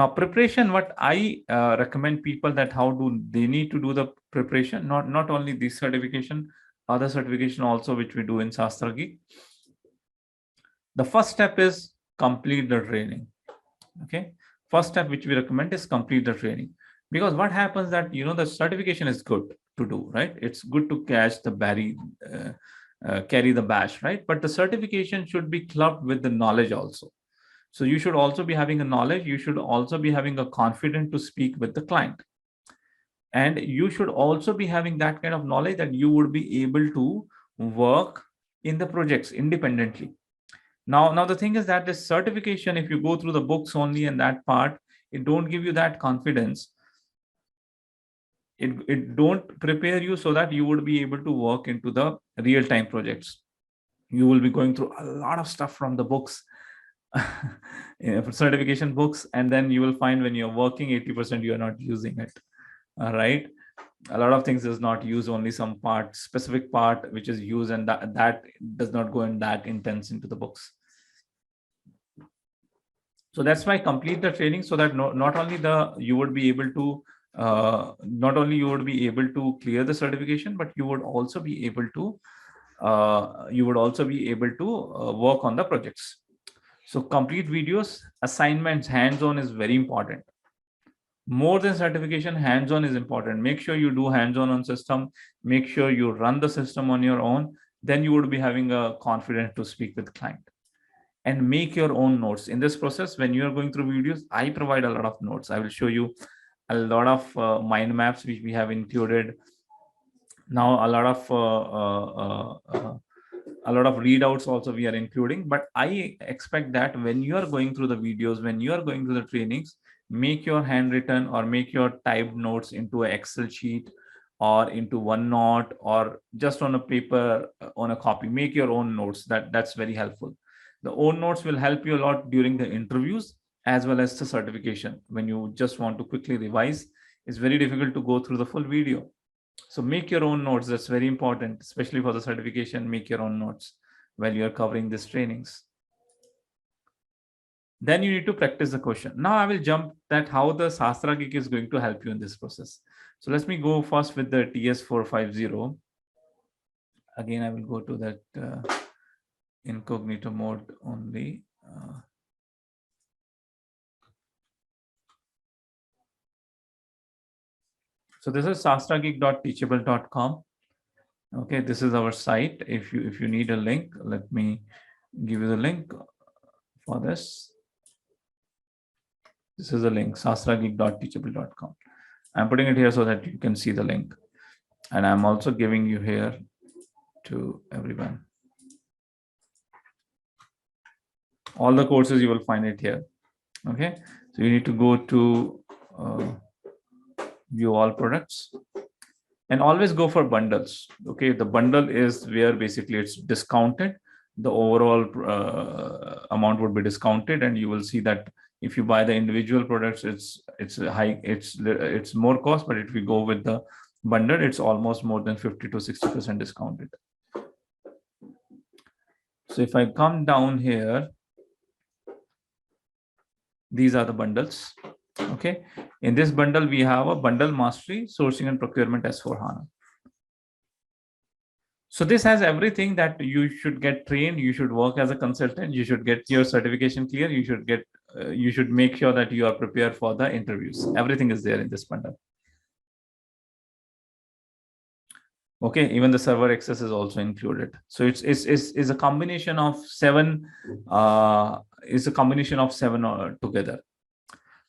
Now, preparation, what I recommend people that how do they need to do the preparation, not only this certification, other certification also, which we do in Shastra Geek. The first step is complete the training. Okay. First step which we recommend is complete the training, because what happens that, the certification is good to do, right? It's good to catch the carry the badge, right? But the certification should be clubbed with the knowledge also. So you should also be having a knowledge. You should also be having a confidence to speak with the client. And you should also be having that kind of knowledge that you would be able to work in the projects independently. Now the thing is that this certification, if you go through the books only and that part, it don't give you that confidence. It don't prepare you so that you would be able to work into the real-time projects. You will be going through a lot of stuff from the books, certification books, and then you will find when you're working, 80% you are not using it. All right. A lot of things is not used, only some part, specific part which is used, and that does not go in that intense into the books. So that's why complete the training, so that not only you would be able to clear the certification, but you would also be able to work on the projects. So complete videos, assignments, hands-on is very important. More than certification, hands-on is important. Make sure you do hands-on on system. Make sure you run the system on your own. Then you would be having a confidence to speak with client. And make your own notes in this process. When you are going through videos, I provide a lot of notes. I will show you a lot of mind maps which we have included. Now a lot of readouts also we are including. But I expect that when you are going through the videos, when you are going through the trainings, make your handwritten or make your typed notes into an Excel sheet or into OneNote or just on a paper, on a copy. Make your own notes. That's very helpful. The own notes will help you a lot during the interviews as well as the certification. When you just want to quickly revise, it's very difficult to go through the full video. So make your own notes. That's very important, especially for the certification. Make your own notes while you're covering these trainings. Then you need to practice the question. Now I will jump that how the Shastra Geek is going to help you in this process. So let me go first with the TS450. Again, I will go to that incognito mode only. So this is shastrageek.teachable.com. Okay, this is our site. If you need a link, let me give you the link for this. This is a link, shastrageek.teachable.com. I'm putting it here so that you can see the link. And I'm also giving you here to everyone. All the courses, you will find it here. Okay, so you need to go to view all products and always go for bundles. Okay, the bundle is where basically it's discounted. The overall amount would be discounted, and you will see that if you buy the individual products, it's more cost, but if we go with the bundle, it's almost more than 50 to 60% discounted. So if I come down here, these are the bundles. Okay, in this bundle we have a bundle mastery, sourcing and procurement S4HANA. So this has everything that you should get trained, you should work as a consultant, you should get your certification clear, you should make sure that you are prepared for the interviews. Everything is there in this bundle. Okay, even the server access is also included. So it's a combination of seven. Together.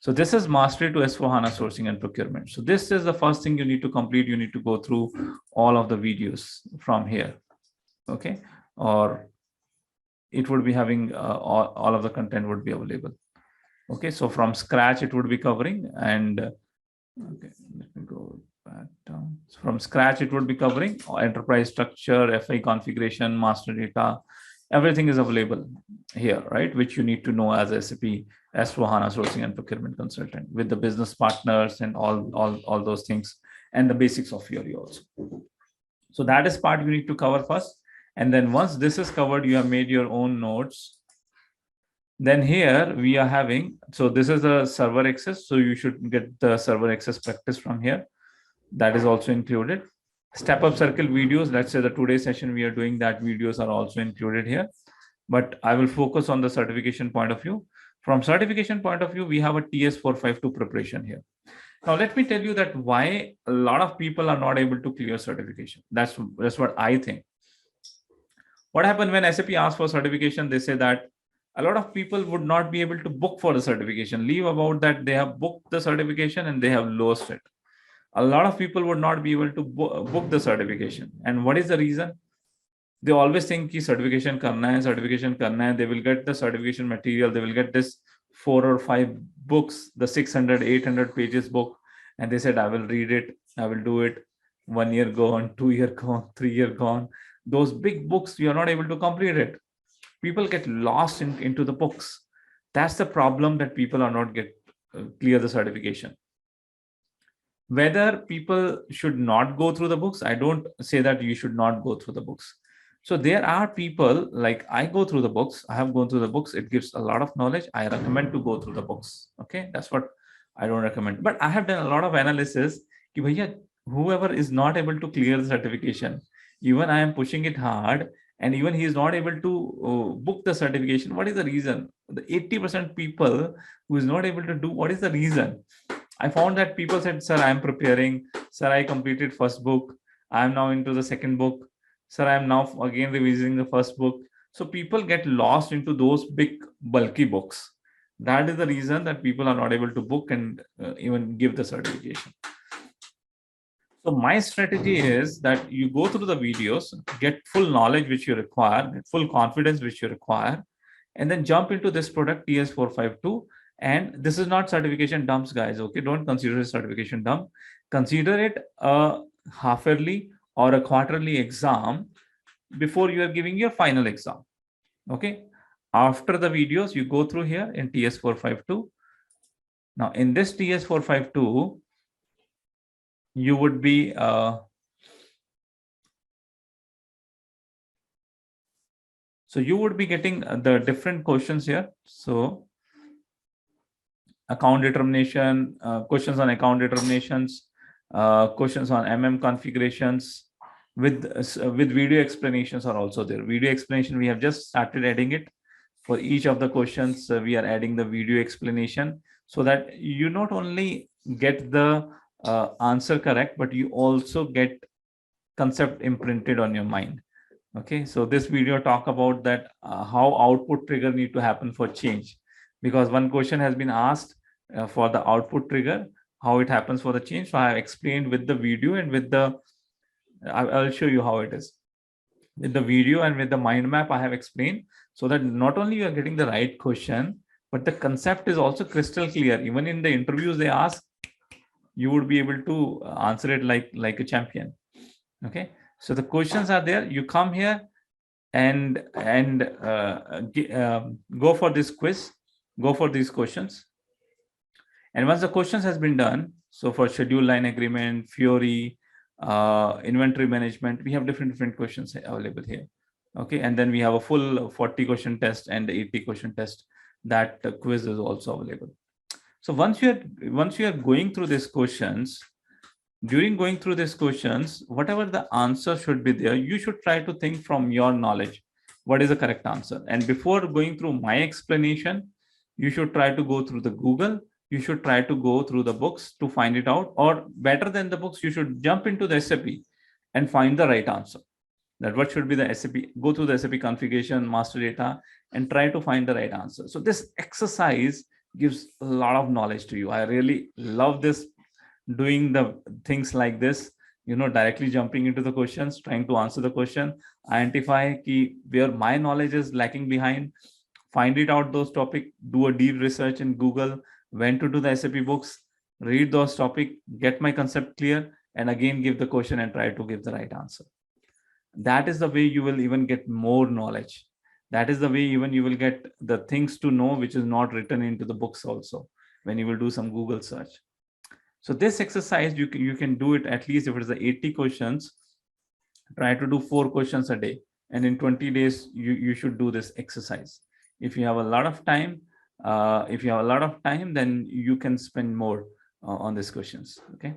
So this is mastery to S4HANA sourcing and procurement. So this is the first thing you need to complete. You need to go through all of the videos from here. Okay, or it would be having all of the content would be available. Okay, so from scratch it would be covering, and okay, let me go back down. So from scratch it would be covering enterprise structure, FI configuration, master data. Everything is available here, right? Which you need to know as SAP S4HANA sourcing and procurement consultant, with the business partners and all those things, and the basics of Fiori also. So that is part you need to cover first. And then once this is covered, you have made your own notes. Then here we are having, so this is the server access. So you should get the server access practice from here. That is also included. Step up circle videos. Let's say the today's session we are doing, that videos are also included here. But I will focus on the certification point of view. From certification point of view, we have a TS452 preparation here. Now, let me tell you that why a lot of people are not able to clear certification. That's what I think. What happened when SAP asked for certification? They say that a lot of people would not be able to book for the certification. Leave about that, they have booked the certification and they have lost it. A lot of people would not be able to book the certification. And what is the reason? They always think ki certification karna hai, they will get the certification material, they will get this 4 or 5 books, the 600, 800 pages book, and they said, I will read it, I will do it. 1 year gone, 2 year gone, 3 year gone. Those big books, you are not able to complete it. People get lost into the books. That's the problem, that people are not get clear the certification. Whether people should not go through the books, I don't say that you should not go through the books. So there are people, like I go through the books, I have gone through the books, it gives a lot of knowledge. I recommend to go through the books. Okay, that's what I don't recommend. But I have done a lot of analysis ki bhaiya, whoever is not able to clear the certification, even I am pushing it hard, and even he is not able to book the certification. What is the reason? The 80% people who is not able to do, what is the reason? I found that people said, sir, I am preparing. Sir, I completed first book. I am now into the second book. Sir, I am now again revising the first book. So people get lost into those big bulky books. That is the reason that people are not able to book and even give the certification. So my strategy is that you go through the videos, get full knowledge which you require, get full confidence which you require, and then jump into this product TS452. And this is not certification dumps, guys. Okay, don't consider it certification dump. Consider it a half yearly or a quarterly exam before you are giving your final exam. Okay, after the videos, you go through here in TS452. Now, in this TS452, you would be so you would be getting the different questions here. So account determination, questions on account determinations, questions on configurations, with video explanations are also there. Video explanation, we have just started adding it. For each of the questions, we are adding the video explanation, so that you not only get the answer correct, but you also get concept imprinted on your mind. Okay, so this video talk about that how output trigger need to happen for change, because one question has been asked for the output trigger, how it happens for the change. So I have explained with the video and with the, I'll show you how it is. With the video and with the mind map, I have explained, so that not only you are getting the right question, but the concept is also crystal clear. Even in the interviews they ask, you would be able to answer it like a champion. Okay, so the questions are there. You come here and go for this quiz, go for these questions. And once the questions has been done, so for schedule line agreement, Fiori, inventory management, we have different questions available here. Okay, and then we have a full 40 question test and 80 question test. That quiz is also available. So once you are going through these questions, during going through these questions, whatever the answer should be there, you should try to think from your knowledge, what is the correct answer. And before going through my explanation, you should try to go through the Google, you should try to go through the books to find it out, or better than the books, you should jump into the SAP and find the right answer. That what should be the SAP, go through the SAP configuration, master data, and try to find the right answer. So this exercise gives a lot of knowledge to you. I really love this, doing the things like this, directly jumping into the questions, trying to answer the question, identify key where my knowledge is lacking behind, find it out those topic, do a deep research in Google, when to do the SAP books, read those topic, get my concept clear, and again give the question and try to give the right answer. That is the way you will even get more knowledge. That is the way even you will get the things to know which is not written into the books also, when you will do some Google search. So this exercise, you can do it at least if it is the 80 questions, try to do 4 questions a day. And in 20 days, you should do this exercise. If you have a lot of time, then you can spend more on these questions. Okay.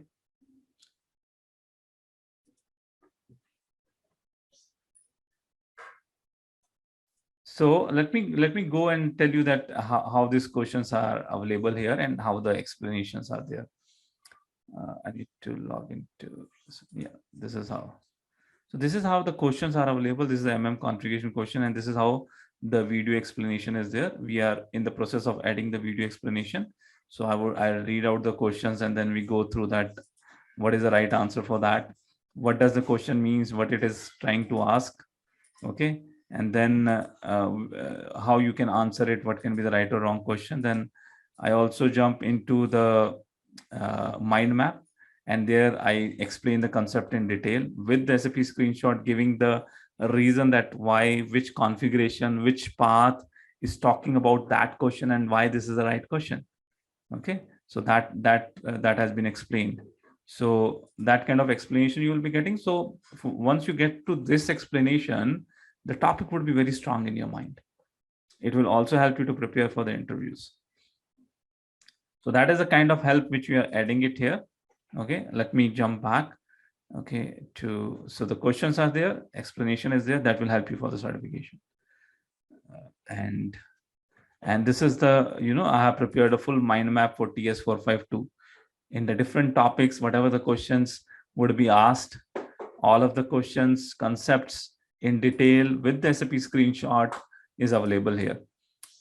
So let me go and tell you that how these questions are available here and how the explanations are there. I need to log into, yeah, this is how. So this is how the questions are available. This is the MM configuration question, and this is how the video explanation is there. We are in the process of adding the video explanation. So I'll read out the questions and then we go through that. What is the right answer for that? What does the question means? What it is trying to ask? Okay. And then how you can answer it, what can be the right or wrong question. Then I also jump into the mind map, and there I explain the concept in detail with the SAP screenshot, giving the reason that why, which configuration, which path is talking about that question and why this is the right question. Okay, so that has been explained. So that kind of explanation you will be getting. So once you get to this explanation, the topic would be very strong in your mind. It will also help you to prepare for the interviews. So that is the kind of help which we are adding it here. Okay, let me jump back. Okay, so the questions are there, explanation is there, that will help you for the certification. And this is the, I have prepared a full mind map for TS452 in the different topics, whatever the questions would be asked, all of the questions, concepts in detail with the SAP screenshot is available here.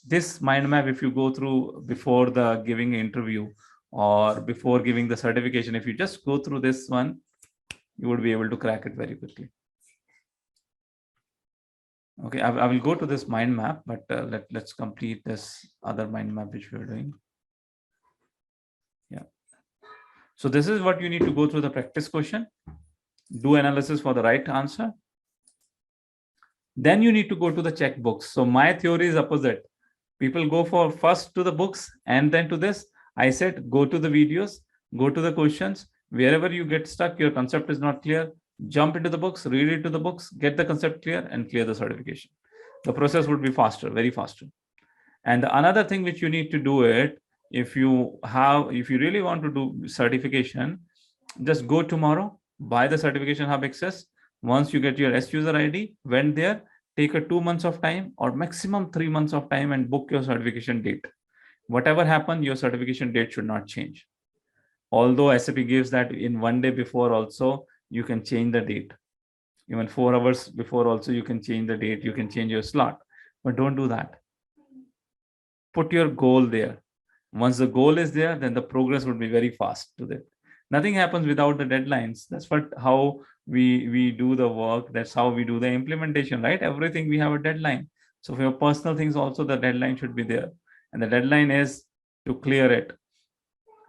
This mind map, if you go through before the giving interview or before giving the certification, if you just go through this one, you would be able to crack it very quickly. Okay, I will go to this mind map, but let's complete this other mind map which we are doing. Yeah. So this is what you need to go through the practice question, do analysis for the right answer. Then you need to go to the checkbooks. So my theory is opposite. People go for first to the books and then to this. I said, go to the videos, go to the questions. Wherever you get stuck, your concept is not clear, jump into the books, read it to the books, get the concept clear and clear the certification. The process would be faster, very faster. And the another thing which you need to do it, if you really want to do certification, just go tomorrow, buy the Certification Hub Access. Once you get your S user ID, went there, take a 2 months of time or maximum 3 months of time and book your certification date. Whatever happened, your certification date should not change. Although SAP gives that in 1 day before also, you can change the date. Even 4 hours before also, you can change the date, you can change your slot, but don't do that. Put your goal there. Once the goal is there, then the progress would be very fast to that. Nothing happens without the deadlines. That's how we do the work. That's how we do the implementation, right? Everything we have a deadline. So for your personal things also, the deadline should be there. And the deadline is to clear it.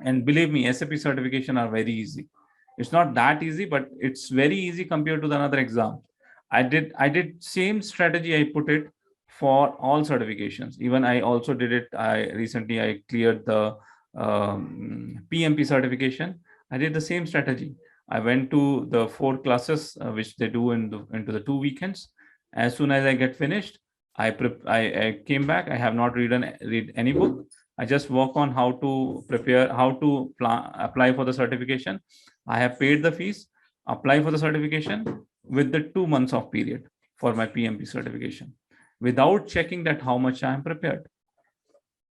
And believe me, SAP certification are very easy. It's not that easy, but it's very easy compared to the another exam. I did same strategy. I put it for all certifications. Even I also did it. Recently I cleared the PMP certification. I did the same strategy. I went to the 4 classes which they do into the 2 weekends. As soon as I get finished, I came back. I have not read any book. I just work on how to prepare, how to apply for the certification. I have paid the fees, apply for the certification with the 2 months of period for my PMP certification, without checking that how much I am prepared.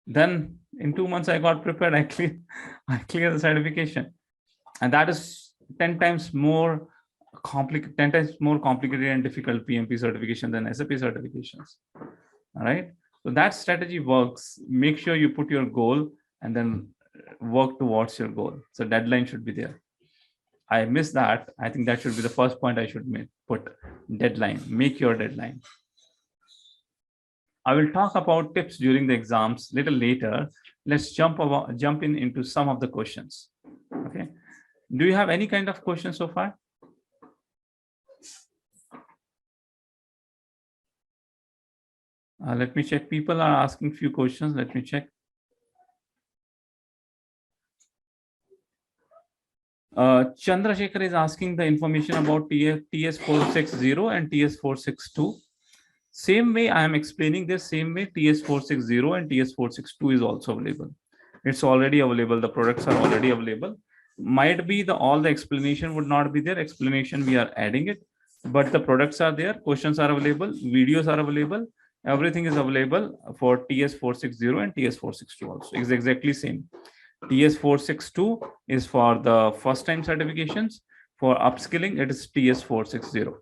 Then in 2 months I got prepared. I clear the certification, and that is 10 times more complicated and difficult PMP certification than SAP certifications. All right. So that strategy works. Make sure you put your goal and then work towards your goal. So deadline should be there. I missed that. I think that should be the first point I should put. Deadline. Make your deadline. I will talk about tips during the exams little later. Let's jump in into some of the questions. Okay. Do you have any kind of question so far? Let me check. People are asking few questions. Let me check. Chandrasekhar is asking the information about TS460 and TS462. Same way I am explaining this, same way TS460 and TS462 is also available. It's already available. The products are already available. Might be all the explanation would not be there. Explanation we are adding it, but the products are there. Questions are available. Videos are available. Everything is available for TS460 and TS462 also. It's exactly same. TS462 is for the first time certifications. For upskilling, it is TS460.